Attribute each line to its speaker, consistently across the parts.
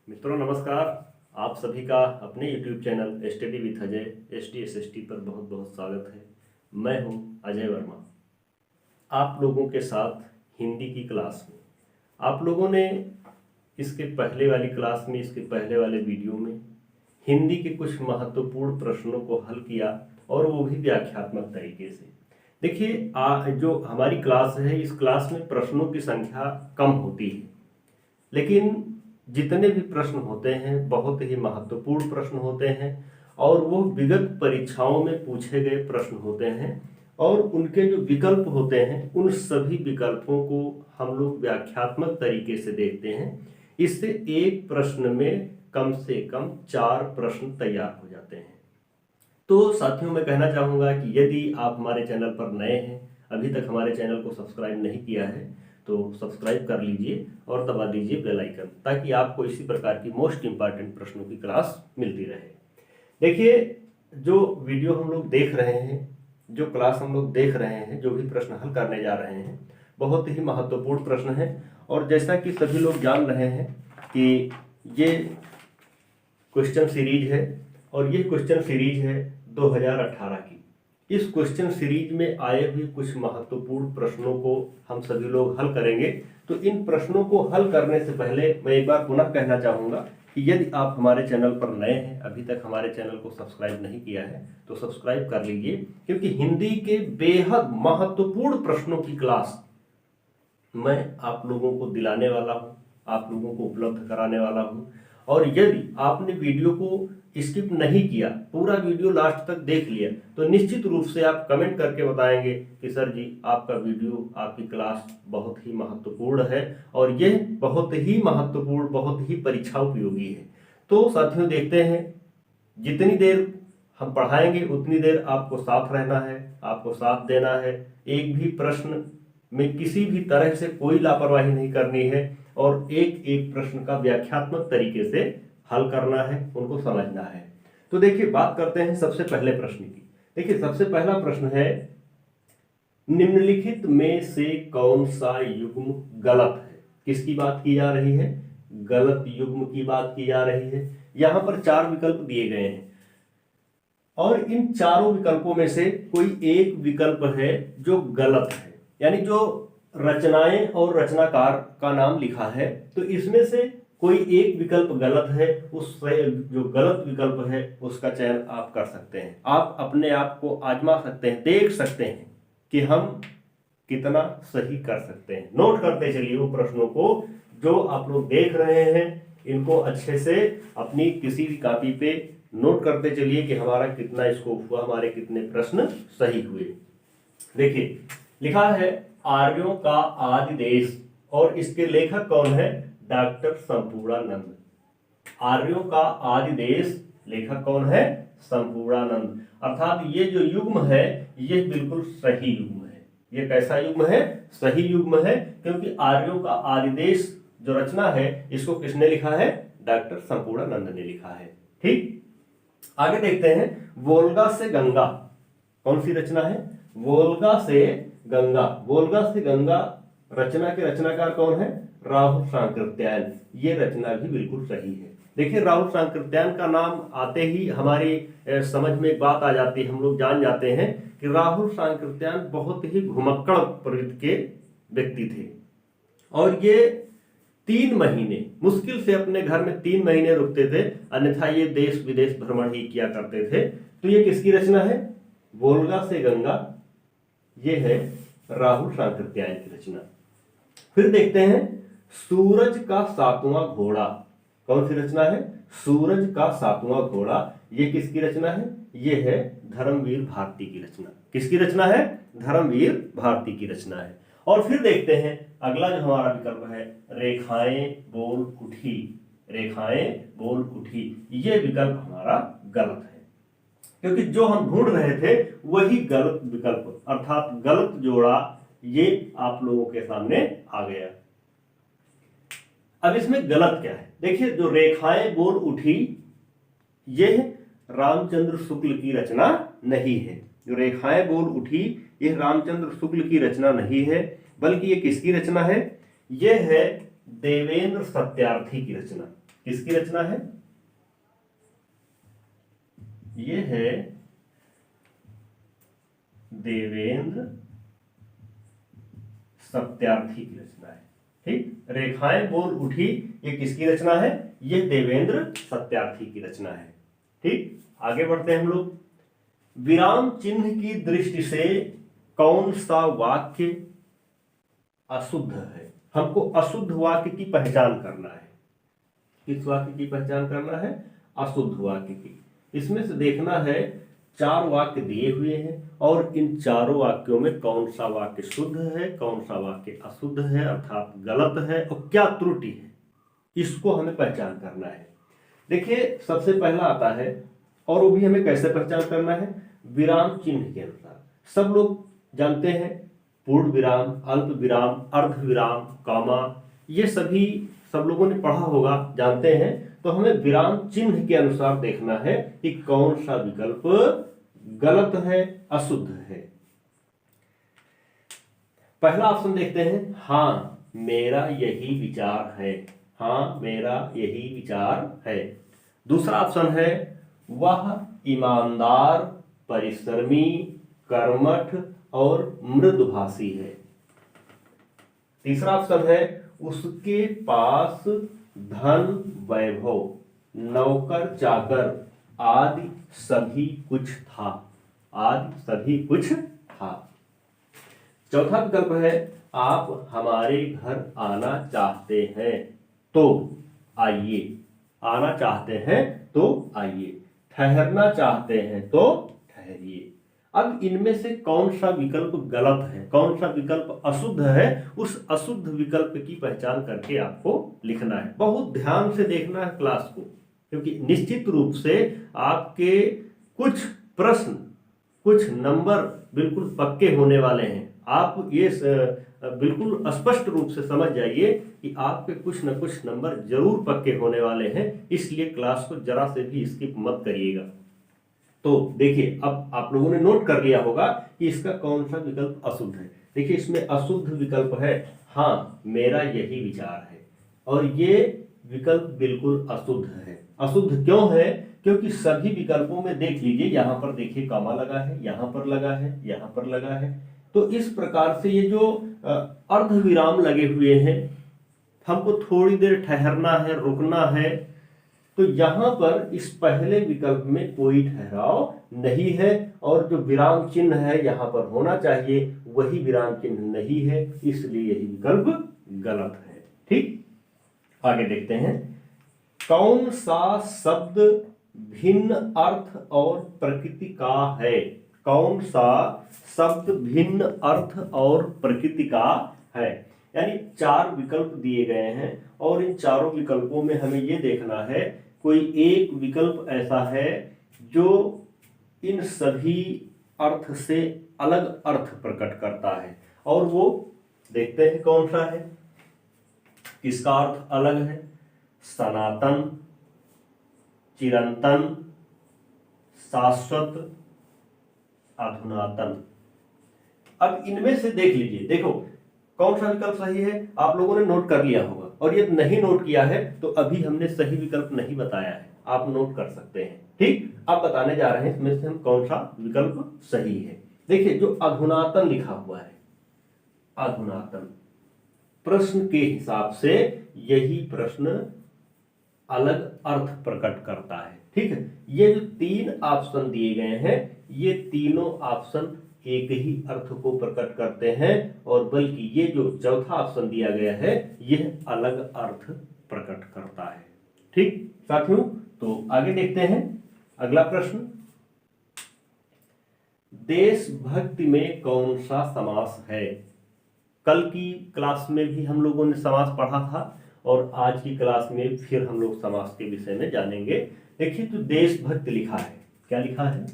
Speaker 1: मित्रों नमस्कार। आप सभी का अपने YouTube channel study with Ajay STSST पर बहुत बहुत स्वागत है। मैं हूं अजय वर्मा, आप लोगों के साथ हिंदी की क्लास में। आप लोगों ने इसके पहले वाली क्लास में, इसके पहले वाले वीडियो में हिंदी के कुछ महत्वपूर्ण प्रश्नों को हल किया और वो भी व्याख्यात्मक तरीके से। देखिए जो हमारी क्लास है, इस क्लास में प्रश्नों की संख्या कम होती है, लेकिन जितने भी प्रश्न होते हैं बहुत ही महत्वपूर्ण प्रश्न होते हैं और वो विगत परीक्षाओं में पूछे गए प्रश्न होते हैं और उनके जो विकल्प होते हैं उन सभी विकल्पों को हम लोग व्याख्यात्मक तरीके से देखते हैं। इससे एक प्रश्न में कम से कम 4 प्रश्न तैयार हो जाते हैं। तो साथियों, मैं कहना चाहूँगा कि यदि आप हमारे चैनल पर नए हैं, अभी तक हमारे चैनल को सब्सक्राइब नहीं किया है तो सब्सक्राइब कर लीजिए और दबा दीजिए बेल आइकन, ताकि आपको इसी प्रकार की मोस्ट इंपॉर्टेंट प्रश्नों की क्लास मिलती रहे। देखिए, जो वीडियो हम लोग देख रहे हैं, जो क्लास हम लोग देख रहे हैं, जो भी प्रश्न हल करने जा रहे हैं, बहुत ही महत्वपूर्ण प्रश्न है। और जैसा कि सभी लोग जान रहे हैं कि ये क्वेश्चन सीरीज है और ये क्वेश्चन सीरीज है 2018 की। इस क्वेश्चन सीरीज में आए हुए कुछ महत्वपूर्ण प्रश्नों को हम सभी लोग हल करेंगे। तो इन प्रश्नों को हल करने से पहले मैं एक बार पुनः कहना चाहूँगा कि यदि आप हमारे चैनल पर नए हैं, अभी तक हमारे चैनल को सब्सक्राइब नहीं किया है तो सब्सक्राइब कर लीजिए, क्योंकि हिंदी के बेहद महत्वपूर्ण प्रश्नों की क्लास मैं आप लोगों को दिलाने वाला हूँ, आप लोगों को उपलब्ध कराने वाला हूँ। और यदि आपने वीडियो को स्किप नहीं किया, पूरा वीडियो लास्ट तक देख लिया, तो निश्चित रूप से आप कमेंट करके बताएंगे कि सर जी, आपका वीडियो, आपकी क्लास बहुत ही महत्वपूर्ण है और यह बहुत ही महत्वपूर्ण, बहुत ही परीक्षा उपयोगी है। तो साथियों, देखते हैं, जितनी देर हम पढ़ाएंगे उतनी देर आपको साथ रहना है, आपको साथ देना है। एक भी प्रश्न में किसी भी तरह से कोई लापरवाही नहीं करनी है और एक एक प्रश्न का व्याख्यात्मक तरीके से हल करना है, उनको समझना है। तो देखिए, बात करते हैं सबसे पहले प्रश्न की। देखिए, सबसे पहला प्रश्न है, निम्नलिखित में से कौन सा युग्म गलत है? किसकी बात की जा रही है? गलत युग्म की बात की जा रही है। यहां पर 4 विकल्प दिए गए हैं और इन चारों विकल्पों में से कोई एक विकल्प है जो गलत है, यानी जो रचनाएं और रचनाकार का नाम लिखा है, तो इसमें से कोई एक विकल्प गलत है। उससे जो गलत विकल्प है उसका चयन आप कर सकते हैं। आप अपने आप को आजमा सकते हैं, देख सकते हैं कि हम कितना सही कर सकते हैं। नोट करते चलिए वो प्रश्नों को जो आप लोग देख रहे हैं, इनको अच्छे से अपनी किसी भी कॉपी पे नोट करते चलिए कि हमारा कितना स्कोप हुआ, हमारे कितने प्रश्न सही हुए। देखिए, लिखा है आर्यों का आदि देश, और इसके लेखक कौन है? डॉक्टर संपूर्णानंद। आर्यों का आदि देश, लेखक कौन है? संपूर्णानंद। अर्थात ये जो युग्म है ये बिल्कुल सही युग्म है। ये कैसा युग्म है? सही युग्म है, क्योंकि आर्यों का आदि देश जो रचना है इसको किसने लिखा है? डॉक्टर संपूर्णानंद ने लिखा है। ठीक, आगे देखते हैं। वोल्गा से गंगा, कौन सी रचना है? वोल्गा से गंगा। वोल्गा से गंगा रचना के रचनाकार कौन है? राहुल सांकृत्यायन। ये रचना भी बिल्कुल सही है। देखिए, राहुल सांकृत्यायन का नाम आते ही हमारी समझ में एक बात आ जाती है, हम लोग जान जाते हैं कि राहुल सांकृत्यायन बहुत ही घुमक्कड़ प्रवृत्ति के व्यक्ति थे और ये 3 महीने मुश्किल से अपने घर में 3 महीने रुकते थे, अन्यथा ये देश विदेश भ्रमण ही किया करते थे। तो ये किसकी रचना है? वोल्गा से गंगा, ये है राहुल सांकृत्यायन की रचना। फिर देखते हैं, सूरज का 7वां घोड़ा, कौन सी रचना है? सूरज का 7वां घोड़ा, ये किसकी रचना है? ये है धर्मवीर भारती की रचना। किसकी रचना है? धर्मवीर भारती की रचना है। और फिर देखते हैं अगला जो हमारा विकल्प है, रेखाएं बोल उठी। रेखाएं बोल उठी, ये विकल्प हमारा गलत है, क्योंकि जो हम ढूंढ रहे थे वही गलत विकल्प, अर्थात गलत जोड़ा, ये आप लोगों के सामने आ गया। अब इसमें गलत क्या है? देखिए, जो रेखाएं बोल उठी, यह रामचंद्र शुक्ल की रचना नहीं है। जो रेखाएं बोल उठी, यह रामचंद्र शुक्ल की रचना नहीं है, बल्कि ये किसकी रचना है? यह है देवेंद्र सत्यार्थी की रचना। किसकी रचना है? ये है देवेंद्र सत्यार्थी की रचना है। ठीक, रेखाएं बोल उठी, ये किसकी रचना है? ये देवेंद्र सत्यार्थी की रचना है। ठीक, आगे बढ़ते हैं हम लोग। विराम चिन्ह की दृष्टि से कौन सा वाक्य अशुद्ध है? हमको अशुद्ध वाक्य की पहचान करना है। किस वाक्य की पहचान करना है? अशुद्ध वाक्य की। इसमें से देखना है, 4 वाक्य दिए हुए हैं और इन चारों वाक्यों में कौन सा वाक्य शुद्ध है, कौन सा वाक्य अशुद्ध है अर्थात गलत है और क्या त्रुटि है, इसको हमें पहचान करना है। देखिए, सबसे पहला आता है, और वो भी हमें कैसे पहचान करना है? विराम चिन्ह के अनुसार। सब लोग जानते हैं पूर्ण विराम, अल्प विराम, अर्ध विराम, कॉमा, ये सभी सब लोगों ने पढ़ा होगा, जानते हैं। तो हमें विराम चिन्ह के अनुसार देखना है कि कौन सा विकल्प गलत है, अशुद्ध है। पहला ऑप्शन देखते हैं, हाँ मेरा यही विचार है। हाँ मेरा यही विचार है। दूसरा ऑप्शन है, वह ईमानदार, परिश्रमी, कर्मठ और मृदुभाषी है। तीसरा ऑप्शन है, उसके पास धन, वैभव, नौकर चाकर आदि सभी कुछ था। आदि सभी कुछ था। चौथा विकल्प है, आप हमारे घर आना चाहते हैं तो आइए। आना चाहते हैं तो आइए, ठहरना चाहते हैं तो ठहरिए। अब इनमें से कौन सा विकल्प गलत है, कौन सा विकल्प अशुद्ध है, उस अशुद्ध विकल्प की पहचान करके आपको लिखना है। बहुत ध्यान से देखना है क्लास को, क्योंकि निश्चित रूप से आपके कुछ प्रश्न, कुछ नंबर बिल्कुल पक्के होने वाले हैं। आप ये बिल्कुल स्पष्ट रूप से समझ जाइए कि आपके कुछ न कुछ नंबर जरूर पक्के होने वाले हैं, इसलिए क्लास को जरा से भी स्किप मत करिएगा। तो देखिए, अब आप लोगों ने नोट कर लिया होगा कि इसका कौन सा विकल्प अशुद्ध है। देखिए, इसमें अशुद्ध विकल्प है, हाँ मेरा यही विचार है, और ये विकल्प बिल्कुल अशुद्ध है। अशुद्ध क्यों है? क्योंकि सभी विकल्पों में देख लीजिए, यहाँ पर देखिए कॉमा लगा है, यहाँ पर लगा है, यहाँ पर लगा है। तो इस प्रकार से ये जो अर्ध विराम लगे हुए हैं, हमको थोड़ी देर ठहरना है, रुकना है, तो यहां पर इस पहले विकल्प में कोई ठहराव नहीं है, और जो विराम चिन्ह है यहां पर होना चाहिए वही विराम चिन्ह नहीं है, इसलिए यही विकल्प गलत है। ठीक, आगे देखते हैं। कौन सा शब्द भिन्न अर्थ और प्रकृति का है? कौन सा शब्द भिन्न अर्थ और प्रकृति का है? यानी 4 विकल्प दिए गए हैं और इन चारों विकल्पों में हमें यह देखना है कोई एक विकल्प ऐसा है जो इन सभी अर्थ से अलग अर्थ प्रकट करता है, और वो देखते हैं कौन सा है। किसका अर्थ अलग है? सनातन, चिरंतन, शाश्वत, अधुनातन। अब इनमें से देख लीजिए, देखो कौन सा विकल्प सही है, आप लोगों ने नोट कर लिया होगा, और ये नहीं नोट किया है तो अभी हमने सही विकल्प नहीं बताया है, आप नोट कर सकते हैं। ठीक, आप बताने जा रहे हैं इसमें से हम कौन सा विकल्प सही है। देखिए, जो अधुनातन लिखा हुआ है, अधुनातन, प्रश्न के हिसाब से यही प्रश्न अलग अर्थ प्रकट करता है। ठीक है, ये जो 3 ऑप्शन दिए गए हैं, ये तीनों ऑप्शन एक ही अर्थ को प्रकट करते हैं, और बल्कि ये जो चौथा ऑप्शन दिया गया है यह अलग अर्थ प्रकट करता है। ठीक साथियों, तो आगे देखते हैं अगला प्रश्न। देशभक्ति में कौन सा समास है? कल की क्लास में भी हम लोगों ने समास पढ़ा था, और आज की क्लास में फिर हम लोग समास के विषय में जानेंगे। देखिए, तो देशभक्ति लिखा है, क्या लिखा है?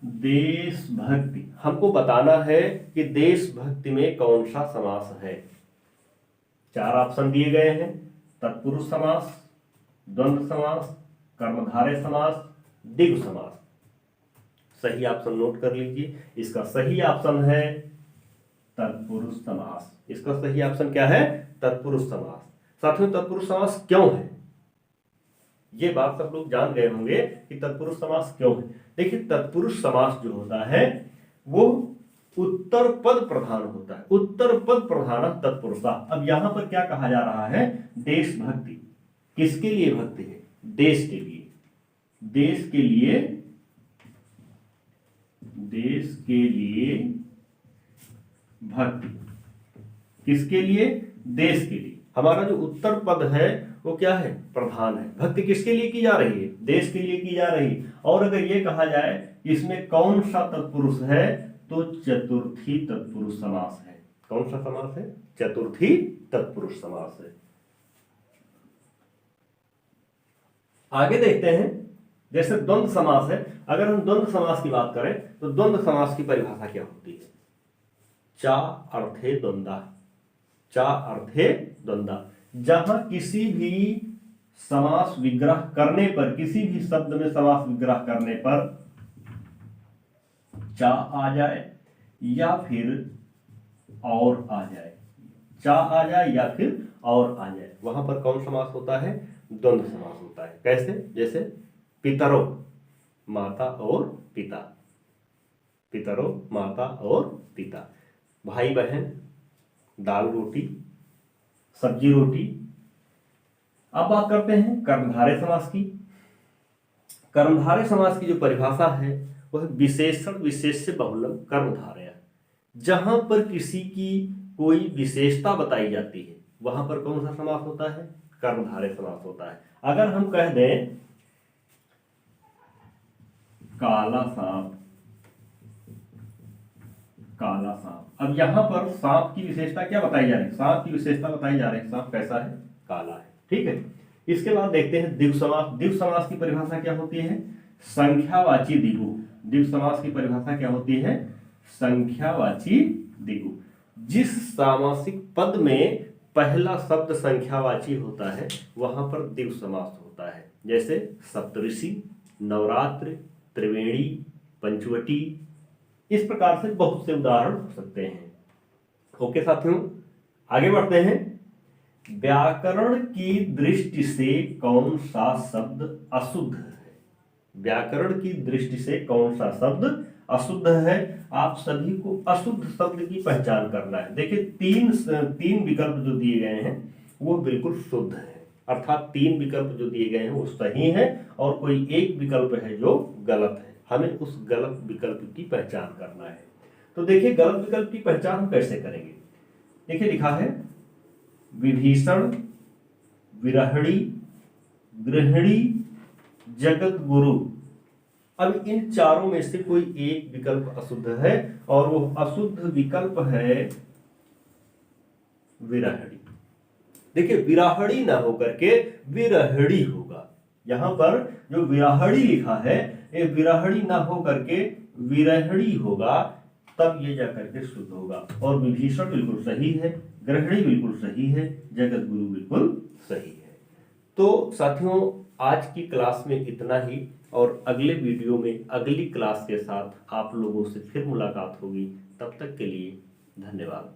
Speaker 1: देशभक्ति। हमको बताना है कि देशभक्ति में कौन सा समास है। 4 ऑप्शन दिए गए हैं, तत्पुरुष समास, द्वंद्व समास, कर्मधारय समास, द्विगु समास। सही ऑप्शन नोट कर लीजिए। इसका सही ऑप्शन है तत्पुरुष समास। इसका सही ऑप्शन क्या है? तत्पुरुष समास। साथियों तत्पुरुष समास क्यों है, ये बात सब लोग जान गए होंगे कि तत्पुरुष समास क्यों है। देखिए तत्पुरुष समास जो होता है वो उत्तर पद प्रधान होता है, उत्तर पद प्रधान तत्पुरुषा। अब यहां पर क्या कहा जा रहा है, देशभक्ति। किसके लिए भक्ति है, देश के लिए, देश के लिए, देश के लिए भक्ति। किसके लिए, देश के लिए। हमारा जो उत्तर पद है वो क्या है, प्रधान है। भक्ति किसके लिए की जा रही है, देश के लिए की जा रही है। और अगर ये कहा जाए इसमें कौन सा तत्पुरुष है, तो चतुर्थी तत्पुरुष समास है। कौन सा समास है, चतुर्थी तत्पुरुष समास है। आगे देखते हैं, जैसे द्वंद्व समास है। अगर हम द्वंद्व समास की बात करें तो द्वंद्व समास की परिभाषा क्या होती है, चा अर्थे द्वंद्वा, चा अर्थे द्वंद्वा। जहां किसी भी समास विग्रह करने पर, किसी भी शब्द में समास विग्रह करने पर चा आ जाए या फिर और आ जाए, चा आ जाए या फिर और आ जाए, वहां पर कौन समास होता है, द्वंद्व समास होता है। कैसे, जैसे पितरो, माता और पिता, पितरो माता और पिता, भाई बहन, दाल रोटी, सब्जी रोटी। अब बात करते हैं कर्मधारय समास की। कर्मधारय समास की जो परिभाषा है वह विशेषण विशेष्य बहुलम कर्मधारय। जहां पर किसी की कोई विशेषता बताई जाती है वहां पर कौन सा समास होता है, कर्मधारय समास होता है। अगर हम कह दें काला सांप, काला सांप, अब यहां पर सांप की विशेषता क्या बताई जा रही है, सांप की विशेषता बताई जा रही है, सांप कैसा है, काला है। ठीक है, इसके बाद देखते हैं द्विगु समास। द्विगु समास की परिभाषा क्या होती है, संख्यावाची द्विगु। द्विगु समास की परिभाषा क्या होती है, संख्यावाची द्विगु। जिस सामासिक पद में पहला शब्द संख्यावाची होता है वहां पर द्विगु समास होता है। जैसे सप्तऋषि, नवरात्र, त्रिवेणी, पंचवटी, इस प्रकार से बहुत से उदाहरण हो सकते हैं। ओके साथियों, आगे बढ़ते हैं। व्याकरण की दृष्टि से कौन सा शब्द अशुद्ध है, व्याकरण की दृष्टि से कौन सा शब्द अशुद्ध है। आप सभी को अशुद्ध शब्द की पहचान करना है। देखिए तीन विकल्प जो दिए गए हैं वो बिल्कुल शुद्ध है, अर्थात तीन विकल्प जो दिए गए हैं वो सही है और कोई एक विकल्प है जो गलत है। हमें उस गलत विकल्प की पहचान करना है। तो देखिए गलत विकल्प की पहचान हम कैसे करेंगे। देखिए लिखा है विभीषण, विरहणी, गृहिणी, जगत गुरु। अब इन चारों में से कोई एक विकल्प अशुद्ध है और वो अशुद्ध विकल्प है विरहणी। देखिए विराहड़ी ना होकर के विरहड़ी होगा। यहां पर जो विराहड़ी लिखा है ये विराहड़ी ना होकर के विरहड़ी होगा, तब ये जाकर के शुद्ध होगा। और विभीषण बिल्कुल सही है, गृहिणी बिल्कुल सही है, जगत गुरु बिल्कुल सही है। तो साथियों आज की क्लास में इतना ही, और अगले वीडियो में अगली क्लास के साथ आप लोगों से फिर मुलाकात होगी। तब तक के लिए धन्यवाद।